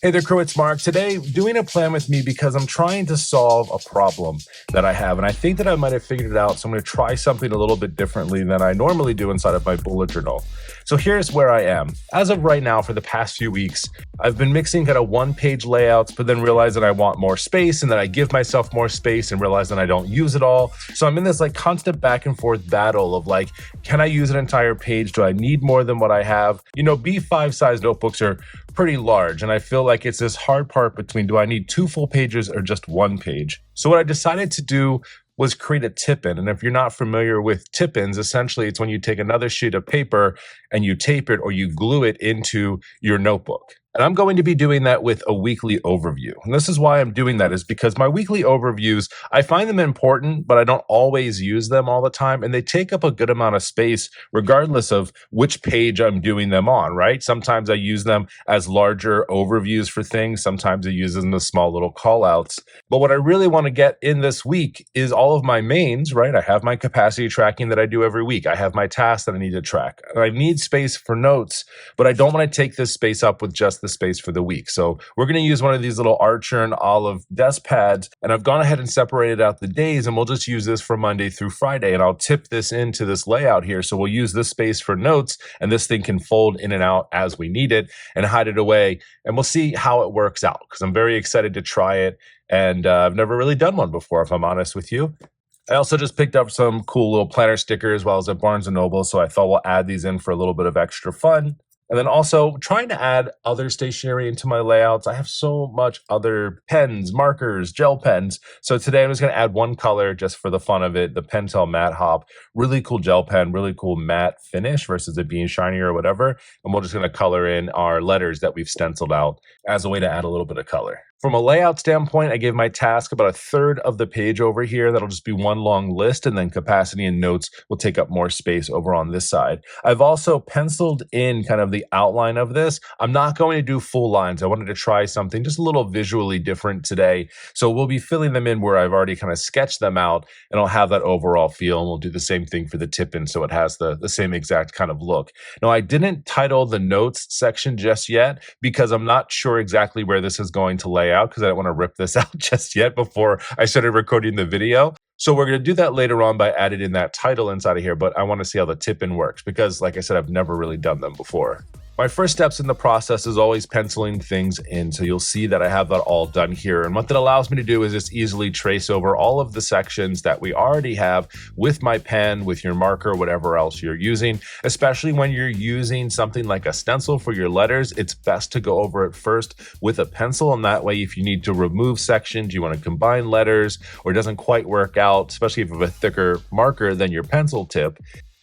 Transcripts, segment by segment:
Hey there, crew, it's Mark. Today, doing a plan with me because I'm trying to solve a problem that I have. And I think that I might have figured it out. So I'm going to try something a little bit differently than I normally do inside of my bullet journal. So here's where I am. As of right now, for the past few weeks, I've been mixing kind of one-page layouts, but then realize that I want more space and then I give myself more space and realize that I don't use it all. So I'm in this like constant back and forth battle of like, can I use an entire page? Do I need more than what I have? You know, B5 size notebooks are pretty large, and I feel like it's this hard part between, do I need 2 full pages or just 1 page? So what I decided to do was create a tip-in. And if you're not familiar with tip-ins, essentially it's when you take another sheet of paper and you tape it or you glue it into your notebook. And I'm going to be doing that with a weekly overview. And this is why I'm doing that, is because my weekly overviews, I find them important, but I don't always use them all the time. And they take up a good amount of space, regardless of which page I'm doing them on, right? Sometimes I use them as larger overviews for things. Sometimes I use them as small little call outs. But what I really want to get in this week is all of my mains, right? I have my capacity tracking that I do every week. I have my tasks that I need to track. I need space for notes, but I don't want to take this space up with just the space for the week. So we're going to use one of these little Archer and Olive desk pads, and I've gone ahead and separated out the days, and we'll just use this for Monday through Friday, and I'll tip this into this layout here. So we'll use this space for notes, and this thing can fold in and out as we need it and hide it away, and we'll see how it works out because I'm very excited to try it, and I've never really done one before, if I'm honest with you. I also just picked up some cool little planner stickers while I was at Barnes & Noble, so I thought we'll add these in for a little bit of extra fun. And then also trying to add other stationery into my layouts. I have so much other pens, markers, gel pens. So today I'm just going to add one color just for the fun of it, the Pentel Matte Hop. Really cool gel pen, really cool matte finish versus it being shiny or whatever. And we're just going to color in our letters that we've stenciled out as a way to add a little bit of color. From a layout standpoint, I gave my task about a third of the page over here. That'll just be one long list, and then capacity and notes will take up more space over on this side. I've also penciled in kind of the outline of this. I'm not going to do full lines. I wanted to try something just a little visually different today. So we'll be filling them in where I've already kind of sketched them out, and I'll have that overall feel, and we'll do the same thing for the tip-in so it has the same exact kind of look. Now, I didn't title the notes section just yet because I'm not sure exactly where this is going to lay out because I don't want to rip this out just yet before I started recording the video. So we're going to do that later on by adding in that title inside of here, but I want to see how the tip-in works because, like I said, I've never really done them before. My first steps in the process is always penciling things in. So you'll see that I have that all done here. And what that allows me to do is just easily trace over all of the sections that we already have with my pen, with your marker, whatever else you're using. Especially when you're using something like a stencil for your letters, it's best to go over it first with a pencil. And that way, if you need to remove sections, you want to combine letters, or it doesn't quite work out, especially if you have a thicker marker than your pencil tip,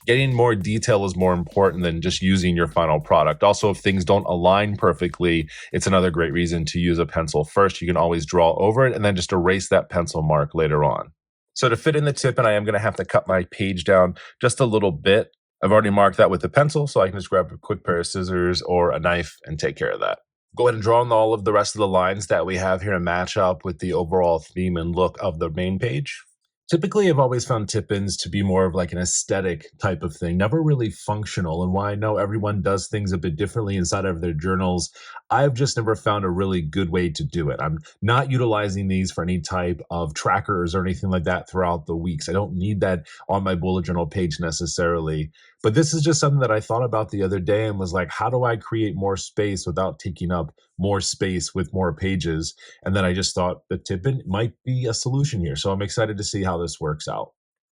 getting more detail is more important than just using your final product. Also, if things don't align perfectly, it's another great reason to use a pencil first. You can always draw over it and then just erase that pencil mark later on. So to fit in the tip-in, I am going to have to cut my page down just a little bit. I've already marked that with a pencil, so I can just grab a quick pair of scissors or a knife and take care of that. Go ahead and draw on all of the rest of the lines that we have here to match up with the overall theme and look of the main page. Typically, I've always found tip-ins to be more of like an aesthetic type of thing, never really functional. And while I know everyone does things a bit differently inside of their journals, I've just never found a really good way to do it. I'm not utilizing these for any type of trackers or anything like that throughout the weeks. I don't need that on my bullet journal page necessarily. But this is just something that I thought about the other day and was like, how do I create more space without taking up more space with more pages? And then I just thought the tip-in might be a solution here. So I'm excited to see how this works out.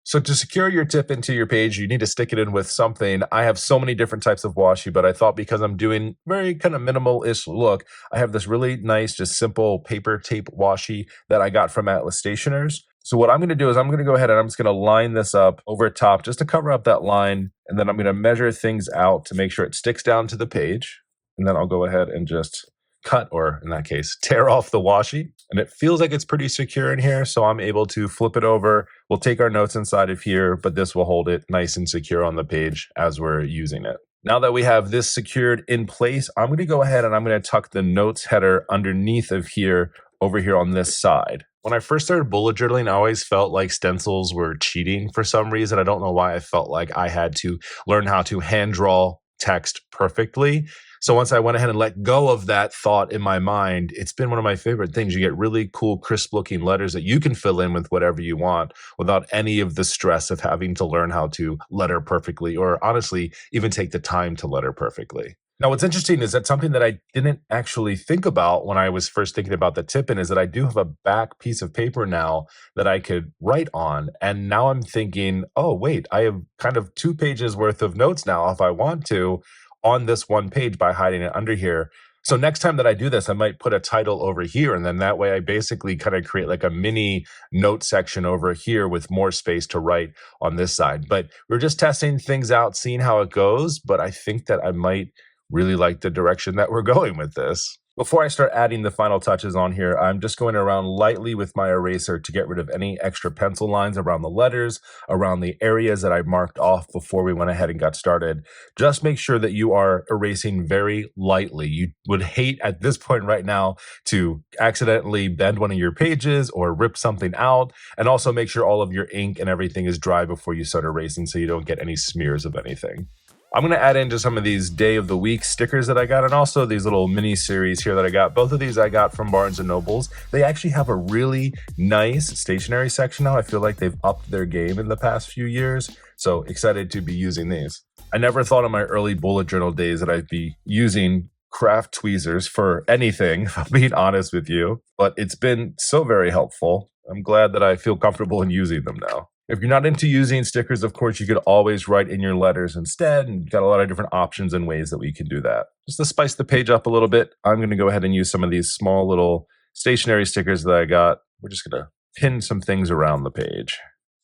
So to secure your tip into your page, you need to stick it in with something. I have so many different types of washi, but I thought because I'm doing very kind of minimal-ish look, I have this really nice, just simple paper tape washi that I got from Atlas Stationers. So what I'm going to do is I'm going to go ahead and I'm just going to line this up over top just to cover up that line. And then I'm going to measure things out to make sure it sticks down to the page. And then I'll go ahead and just cut, or in that case, tear off the washi. And it feels like it's pretty secure in here. So I'm able to flip it over. We'll take our notes inside of here, but this will hold it nice and secure on the page as we're using it. Now that we have this secured in place, I'm going to go ahead and I'm going to tuck the notes header underneath of here over here on this side. When I first started bullet journaling, I always felt like stencils were cheating for some reason. I don't know why I felt like I had to learn how to hand draw text perfectly. So once I went ahead and let go of that thought in my mind, it's been one of my favorite things. You get really cool, crisp looking letters that you can fill in with whatever you want without any of the stress of having to learn how to letter perfectly, or honestly, even take the time to letter perfectly. Now, what's interesting is that something that I didn't actually think about when I was first thinking about the tip-in is that I do have a back piece of paper now that I could write on. And now I'm thinking, oh, wait, I have kind of 2 pages worth of notes now if I want to on this one page by hiding it under here. So next time that I do this, I might put a title over here. And then that way I basically kind of create like a mini note section over here with more space to write on this side. But we're just testing things out, seeing how it goes. But I think that I might really like the direction that we're going with this. Before I start adding the final touches on here, I'm just going around lightly with my eraser to get rid of any extra pencil lines around the letters, around the areas that I marked off before we went ahead and got started. Just make sure that you are erasing very lightly. You would hate at this point right now to accidentally bend one of your pages or rip something out, and also make sure all of your ink and everything is dry before you start erasing so you don't get any smears of anything. I'm going to add into some of these day of the week stickers that I got, and also these little mini series here that I got. Both of these I got from Barnes & Nobles. They actually have a really nice stationery section now. I feel like they've upped their game in the past few years, so excited to be using these. I never thought in my early bullet journal days that I'd be using craft tweezers for anything, if I'm being honest with you, but it's been so very helpful. I'm glad that I feel comfortable in using them now. If you're not into using stickers, of course, you could always write in your letters instead, and you've got a lot of different options and ways that we can do that. Just to spice the page up a little bit, I'm going to go ahead and use some of these small little stationery stickers that I got. We're just going to pin some things around the page.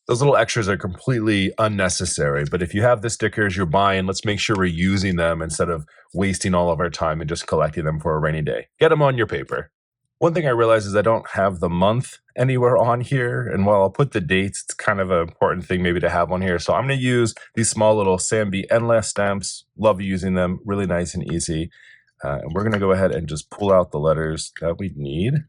Those little extras are completely unnecessary, but if you have the stickers you're buying, let's make sure we're using them instead of wasting all of our time and just collecting them for a rainy day. Get them on your paper. One thing I realize is I don't have the month anywhere on here, and while I'll put the dates, it's kind of an important thing maybe to have on here. So I'm going to use these small little Samby Endless stamps. Love using them, really nice and easy. And we're going to go ahead and just pull out the letters that we need.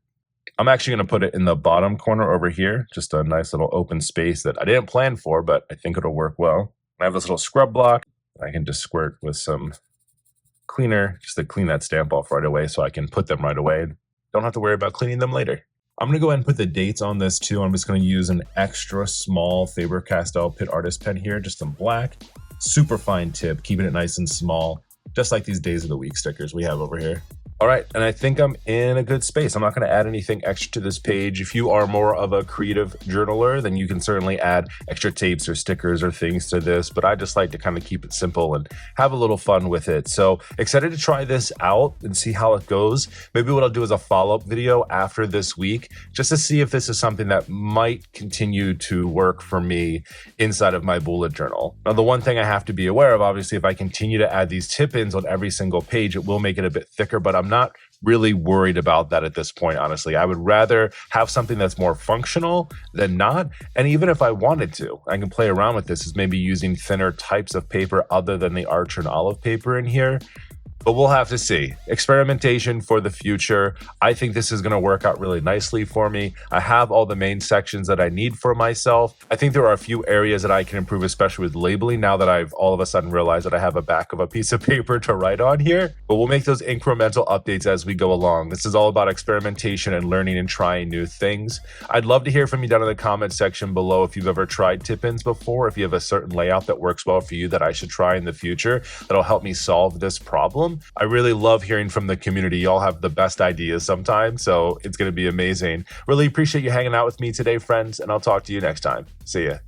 I'm actually going to put it in the bottom corner over here, just a nice little open space that I didn't plan for, but I think it'll work well. I have this little scrub block. I can just squirt with some cleaner just to clean that stamp off right away so I can put them right away. Don't have to worry about cleaning them later. I'm going to go ahead and put the dates on this too. I'm just going to use an extra small Faber-Castell Pit Artist pen here, just in black. Super fine tip, keeping it nice and small, just like these days of the week stickers we have over here. All right, and I think I'm in a good space. I'm not going to add anything extra to this page. If you are more of a creative journaler, then you can certainly add extra tapes or stickers or things to this, but I just like to kind of keep it simple and have a little fun with it. So excited to try this out and see how it goes. Maybe what I'll do is a follow-up video after this week, just to see if this is something that might continue to work for me inside of my bullet journal. Now, the one thing I have to be aware of, obviously, if I continue to add these tip-ins on every single page, it will make it a bit thicker, but I'm not really worried about that at this point, honestly. I would rather have something that's more functional than not. And even if I wanted to, I can play around with this, is maybe using thinner types of paper other than the Archer and Olive paper in here. But we'll have to see. Experimentation for the future. I think this is going to work out really nicely for me. I have all the main sections that I need for myself. I think there are a few areas that I can improve, especially with labeling, now that I've all of a sudden realized that I have a back of a piece of paper to write on here. But we'll make those incremental updates as we go along. This is all about experimentation and learning and trying new things. I'd love to hear from you down in the comment section below if you've ever tried tip-ins before, if you have a certain layout that works well for you that I should try in the future that'll help me solve this problem. I really love hearing from the community. Y'all have the best ideas sometimes, so it's going to be amazing. Really appreciate you hanging out with me today, friends, and I'll talk to you next time. See ya.